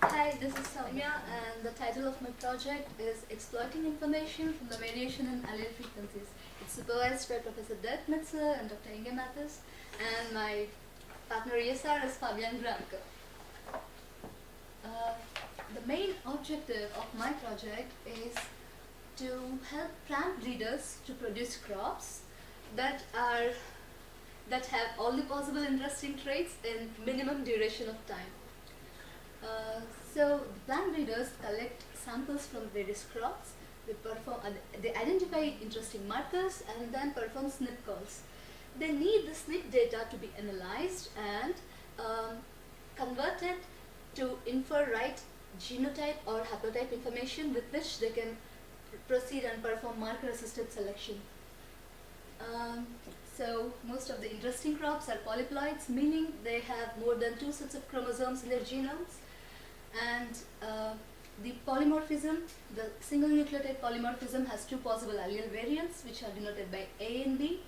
Hi, this is Soumya, and the title of my project is Exploiting Information from the Variation in Allele Frequencies. It's supervised by Professor Dirk Metzer and Dr. Inge Mathis, and my partner ESR is Fabian Granke. The main objective of my project is to help plant breeders to produce crops that have all the possible interesting traits in minimum duration of time. So the plant breeders collect samples from various crops. They identify interesting markers and then perform SNP calls. They need the SNP data to be analyzed and converted to infer right genotype or haplotype information with which they can proceed and perform marker-assisted selection. So most of the interesting crops are polyploids, meaning they have more than 2 sets of chromosomes in their genomes. And the polymorphism, the single nucleotide polymorphism has 2 possible allele variants which are denoted by A and B.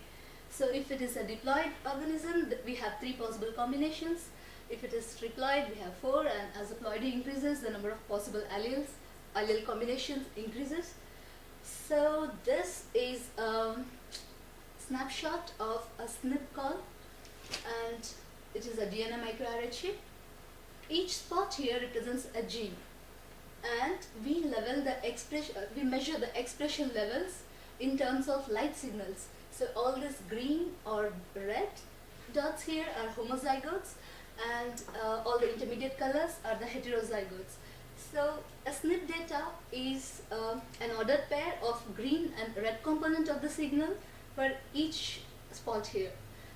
So if it is a diploid organism, we have 3 possible combinations. If it is triploid, we have 4, and as the ploidy increases, the number of possible allele combinations increases. So this is a snapshot of a SNP call, and it is a DNA microarray chip. Each spot here represents a gene, and we measure the expression levels in terms of light signals. So all these green or red dots here are homozygotes, and all the intermediate colors are the heterozygotes. So a SNP data is an ordered pair of green and red component of the signal for each spot here.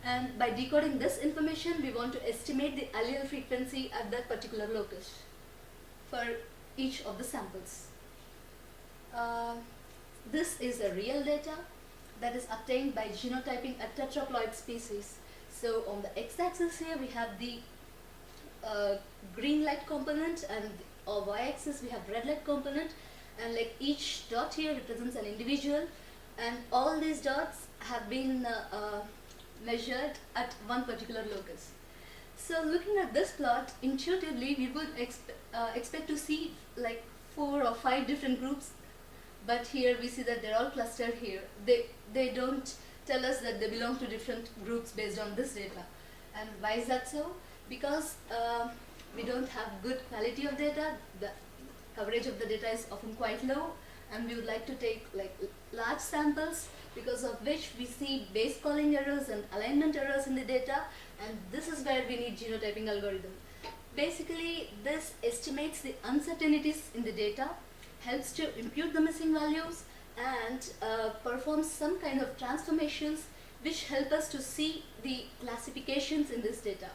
And by decoding this information, we want to estimate the allele frequency at that particular locus for each of the samples. This is a real data that is obtained by genotyping a tetraploid species. So on the x-axis here, we have the green light component, and on y-axis we have red light component, and like each dot here represents an individual, and all these dots have been measured at one particular locus. So looking at this plot, intuitively we would expect to see like 4 or 5 different groups, but here we see that they're all clustered here. They don't tell us that they belong to different groups based on this data. And why is that so? Because we don't have good quality of data. The coverage of the data is often quite low, and we would like to take like large samples, because of which we see base calling errors and alignment errors in the data, and this is where we need genotyping algorithm. Basically, this estimates the uncertainties in the data, helps to impute the missing values, and performs some kind of transformations which help us to see the classifications in this data.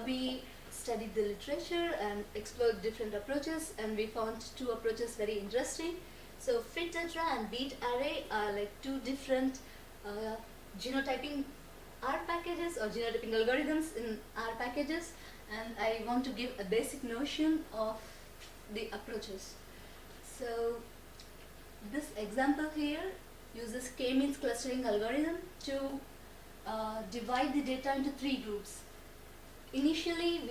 We studied the literature and explored different approaches, and we found 2 approaches very interesting. So FitTetra and BeatArray are like 2 different genotyping R packages or genotyping algorithms in R packages, and I want to give a basic notion of the approaches. So this example here uses k-means clustering algorithm to divide the data into 3 groups. Initially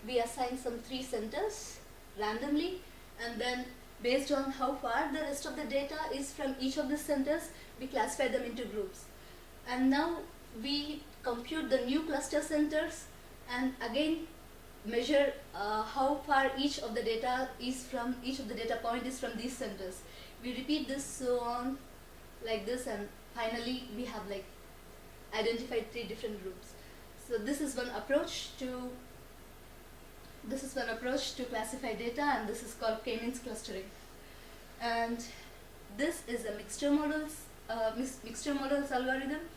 we assign some 3 centers randomly, and then based on how far the rest of the data is from each of the centers, we classify them into groups. And now we compute the new cluster centers and again measure how far each of the data point is from these centers. We repeat this so on like this, and finally we have like identified 3 different groups. So this is one approach to classify data, and this is called k-means clustering. And this is a mixture models algorithm.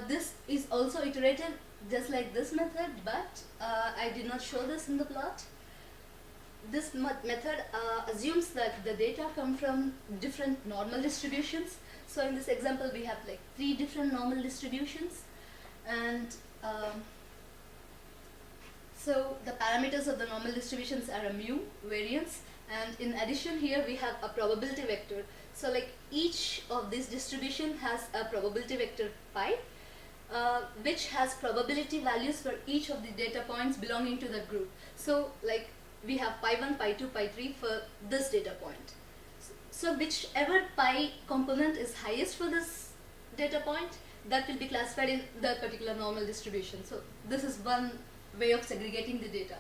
This is also iterated just like this method, but I did not show this in the plot. This method assumes that the data come from different normal distributions. So in this example, we have like 3 different normal distributions, and so the parameters of the normal distributions are a mu, variance, and in addition here we have a probability vector. So like each of these distribution has a probability vector pi, which has probability values for each of the data points belonging to that group. So like we have pi 1, pi 2, pi 3 for this data point. So whichever pi component is highest for this data point, that will be classified in that particular normal distribution. So this is one way of segregating the data.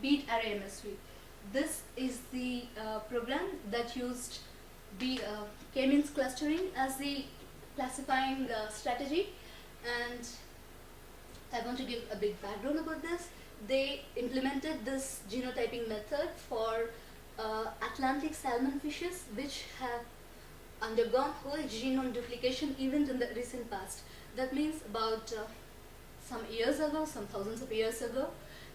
Beat array MSV. This is the program that used k-means clustering as the classifying strategy, and I want to give a big background about this. They implemented this genotyping method for Atlantic salmon fishes which have undergone whole genome duplication even in the recent past. That means about some years ago, some thousands of years ago,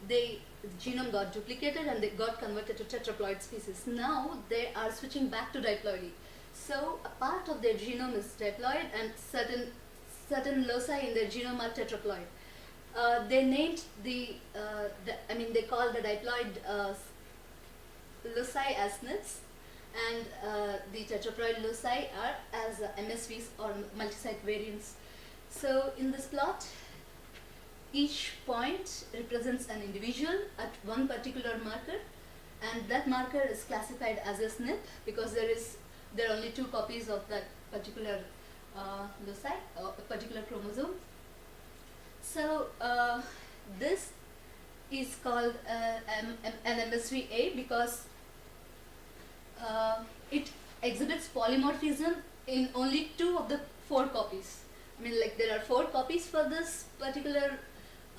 the genome got duplicated and they got converted to tetraploid species. Now they are switching back to diploidy. So a part of their genome is diploid and certain loci in their genome are tetraploid. They named they call the diploid loci as SNPs, and the tetraploid loci are as MSVs or multi-site variants. So in this plot, each point represents an individual at one particular marker, and that marker is classified as a SNP because there are only 2 copies of that particular loci or a particular chromosome. So this is called an MSVA because it exhibits polymorphism in only 2 of the 4 copies. I mean, like there are 4 copies for this particular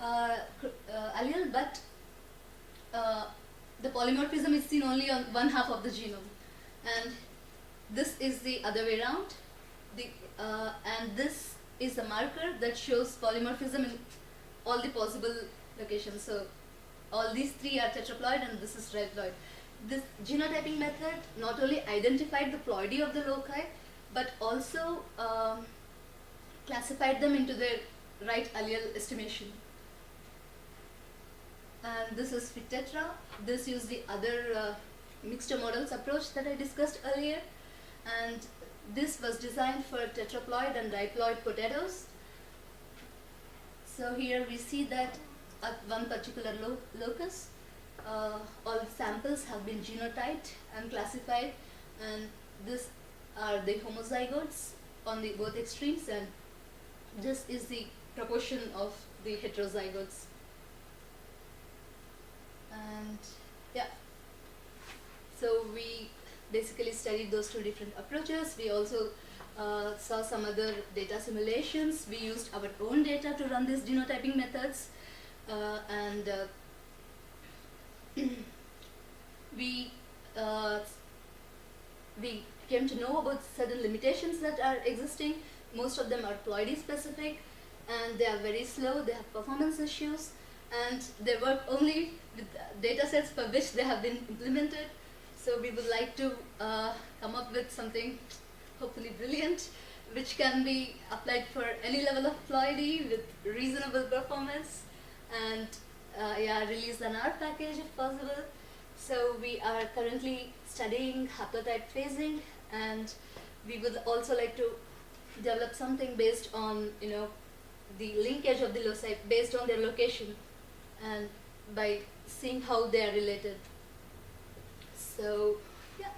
allele, but the polymorphism is seen only on one half of the genome, and this is the other way around. And this is a marker that shows polymorphism in all the possible locations. So all these 3 are tetraploid and this is diploid. This genotyping method not only identified the ploidy of the loci, but also classified them into their right allele estimation. And this is FitTetra. This used the other mixture models approach that I discussed earlier, and this was designed for tetraploid and diploid potatoes. So here we see that at one particular locus, all samples have been genotyped and classified, and this are the homozygotes on the both extremes, and this is the proportion of the heterozygotes. And yeah, so we basically studied those 2 different approaches. We also saw some other data simulations. We used our own data to run these genotyping methods, and we came to know about certain limitations that are existing. Most of them are ploidy specific, and they are very slow. They have performance issues, and they work only with data sets for which they have been implemented. So we would like to come up with something hopefully brilliant, which can be applied for any level of ploidy with reasonable performance, and release an R package if possible. So we are currently studying haplotype phasing, and we would also like to develop something based on the linkage of the loci based on their location, and by seeing how they are related. So yeah.